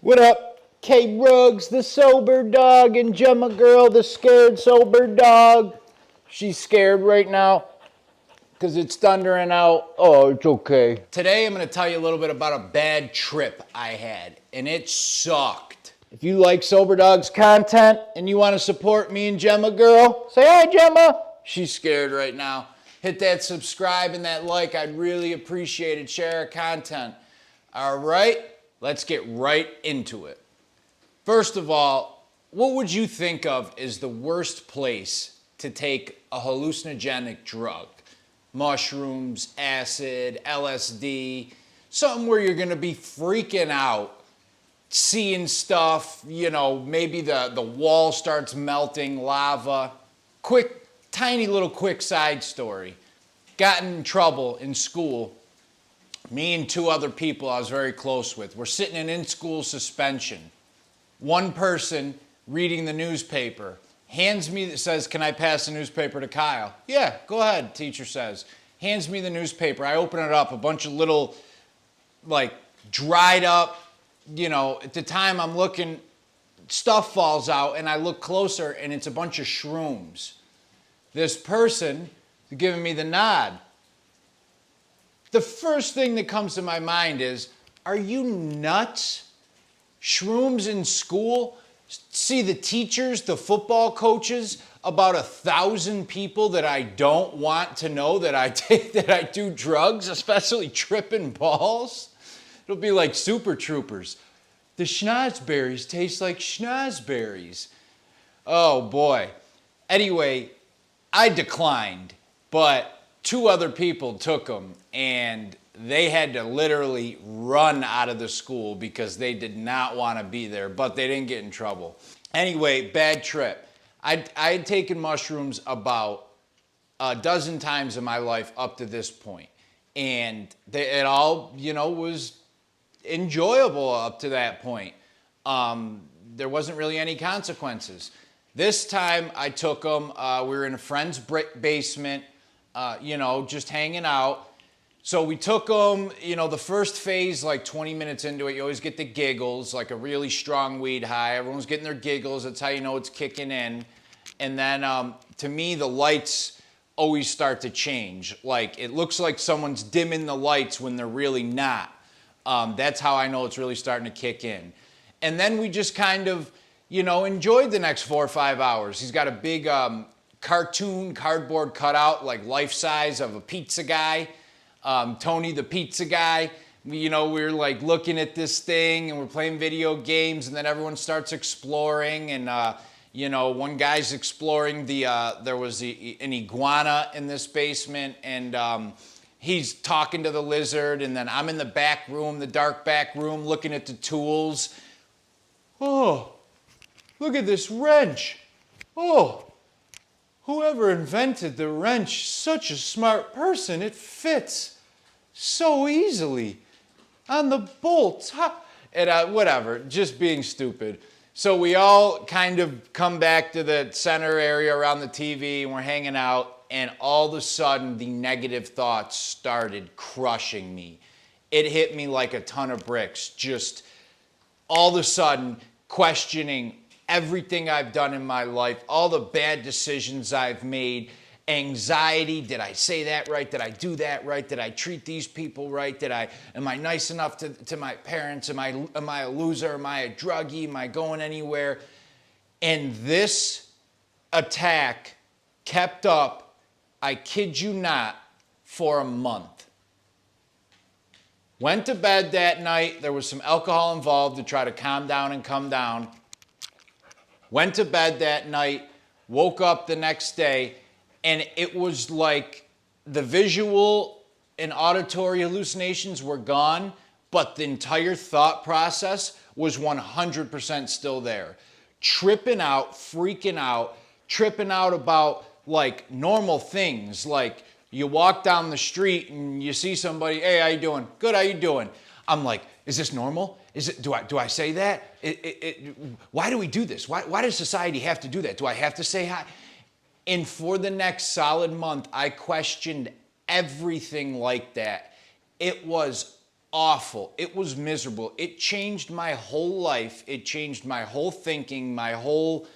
What up? K Ruggs, the sober dog, and Gemma Girl, the scared sober dog. She's scared right now because it's thundering out. Oh, it's okay. Today I'm going to tell you a little bit about a bad trip I had, and it sucked. If you like Soberdogs content and you want to support me and Gemma Girl, say hi, Gemma. She's scared right now. Hit that subscribe and that like. I'd really appreciate it. Share our content. All right, let's get right into it. First of all, what would you think of as the worst place to take a hallucinogenic drug? Mushrooms, acid, LSD, something where you're gonna be freaking out, seeing stuff, maybe the wall starts melting, lava. Tiny little quick side story. Got in trouble in school. Me and two other people I was very close with. We're sitting in school suspension. One person reading the newspaper says, "Can I pass the newspaper to Kyle?" "Yeah, go ahead," teacher says. Hands me the newspaper. I open it up, a bunch of little, dried up, at the time I'm looking, stuff falls out, and I look closer, and it's a bunch of shrooms. This person is giving me the nod. The first thing that comes to my mind is, are you nuts? Shrooms in school? See the teachers, the football coaches, about 1,000 people that I don't want to know that I take, that I do drugs, especially tripping balls. It'll be like Super Troopers. The schnozberries taste like schnozberries. Oh boy. Anyway, I declined, but two other people took them, and they had to literally run out of the school because they did not want to be there, but they didn't get in trouble. Anyway, bad trip. I had taken mushrooms about a dozen times in my life up to this point, and it all, was enjoyable up to that point. There wasn't really any consequences. This time I took them, we were in a friend's basement, just hanging out. So we took them, the first phase, 20 minutes into it, you always get the giggles, like a really strong weed high. Everyone's getting their giggles. That's how you know it's kicking in. And then, to me, the lights always start to change. It looks like someone's dimming the lights when they're really not. That's how I know it's really starting to kick in. And then we just kind of, enjoyed the next 4 or 5 hours. He's got a big cartoon cardboard cutout, life size, of a pizza guy. Tony the pizza guy. We're looking at this thing and we're playing video games, and then everyone starts exploring, and one guy's exploring there was an iguana in this basement, and he's talking to the lizard, and then I'm in the back room, the dark back room, looking at the tools. Oh, look at this wrench. Oh, whoever invented the wrench, such a smart person. It fits so easily on the bolts. And whatever, just being stupid. So we all kind of come back to the center area around the TV, and we're hanging out, and all of a sudden the negative thoughts started crushing me. It hit me like a ton of bricks, just all of a sudden questioning everything I've done in my life, all the bad decisions I've made, anxiety. Did I say that right? Did I do that right? Did I treat these people right? Am I nice enough to my parents? Am I a loser? Am I a druggie? Am I going anywhere? And this attack kept up, I kid you not, for a month. Went to bed that night. There was some alcohol involved to try to calm down and come down. Went to bed that night, woke up the next day, and it was like the visual and auditory hallucinations were gone, but the entire thought process was 100% still there. Tripping out, freaking out, tripping out about normal things, like you walk down the street and you see somebody, "Hey, how you doing?" "Good, how you doing?" I'm like, is this normal? Do I say that? Why do we do this? Why does society have to do that? Do I have to say hi? And for the next solid month, I questioned everything like that. It was awful. It was miserable. It changed my whole life. It changed my whole thinking, my whole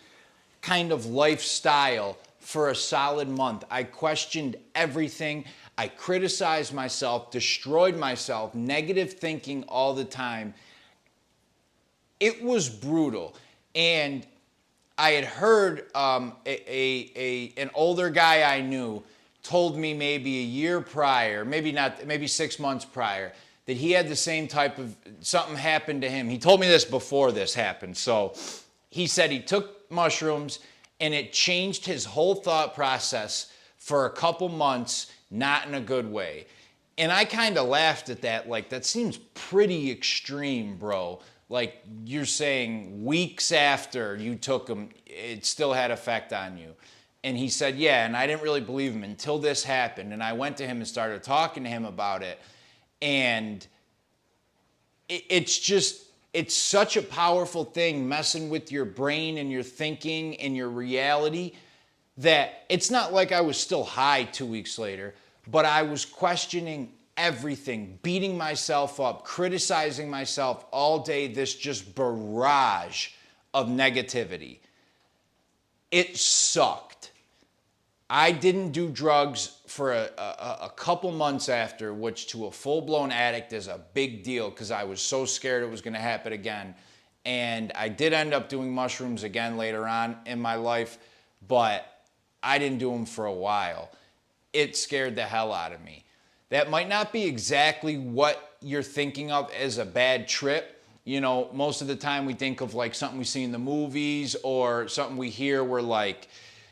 kind of lifestyle for a solid month. I questioned everything. I criticized myself, destroyed myself, negative thinking all the time. It was brutal. And I had heard an older guy I knew told me maybe a year prior, maybe 6 months prior, that he had the same type of, something happened to him. He told me this before this happened. So he said he took mushrooms and it changed his whole thought process for a couple months, not in a good way. And I kind of laughed at that, like, that seems pretty extreme, bro. Like, you're saying weeks after you took them, it still had effect on you. And he said, yeah, and I didn't really believe him until this happened. And I went to him and started talking to him about it. And it's such a powerful thing, messing with your brain and your thinking and your reality, that it's not like I was still high 2 weeks later, but I was questioning everything, beating myself up, criticizing myself all day, this just barrage of negativity. It sucked. I didn't do drugs for a couple months after, which to a full-blown addict is a big deal because I was so scared it was going to happen again. And I did end up doing mushrooms again later on in my life, but I didn't do them for a while. It scared the hell out of me. That might not be exactly what you're thinking of as a bad trip. You know, most of the time we think of like something we see in the movies or something we hear where, like,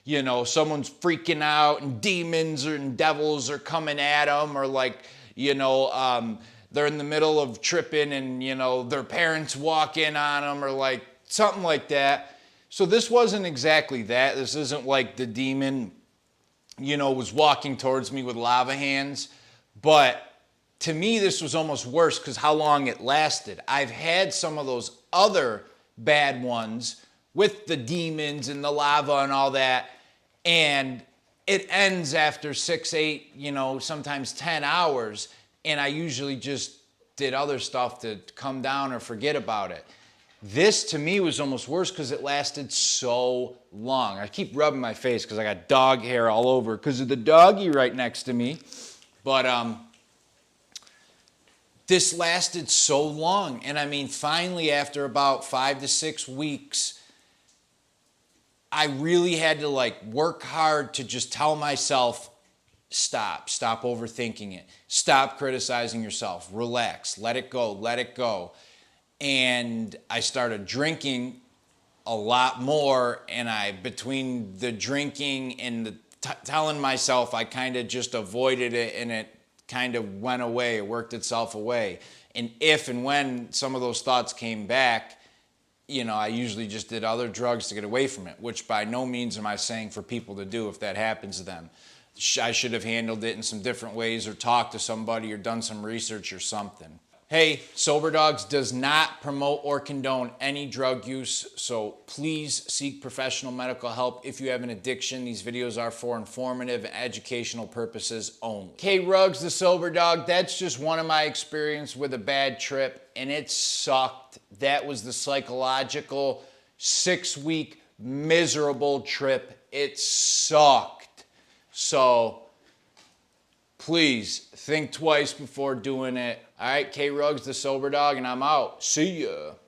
you know, someone's freaking out and demons and devils are coming at them, or like, you know, they're in the middle of tripping and, you know, their parents walk in on them, or like something like that. So this wasn't exactly that. This isn't like the demon, you know, was walking towards me with lava hands. But to me, this was almost worse because how long it lasted. I've had some of those other bad ones with the demons and the lava and all that, and it ends after 6, 8, you know, sometimes 10 hours, and I usually just did other stuff to come down or forget about it. This, to me, was almost worse because it lasted so long. I keep rubbing my face because I got dog hair all over because of the doggy right next to me. But this lasted so long. And I mean, finally, after about 5 to 6 weeks, I really had to like work hard to just tell myself, stop overthinking it. Stop criticizing yourself. Relax, let it go. And I started drinking a lot more, and between the drinking and the telling myself, I kind of just avoided it, and it kind of went away. It worked itself away. And if and when some of those thoughts came back, you know, I usually just did other drugs to get away from it, which by no means am I saying for people to do if that happens to them. I should have handled it in some different ways, or talked to somebody, or done some research or something. Hey, Soberdogs does not promote or condone any drug use, so please seek professional medical help if you have an addiction. These videos are for informative and educational purposes only. K-Rugs, the Soberdog, that's just one of my experience with a bad trip, and it sucked. That was the psychological 6-week miserable trip. It sucked. So please think twice before doing it. All right, K-Rugs, the Soberdog, and I'm out. See ya.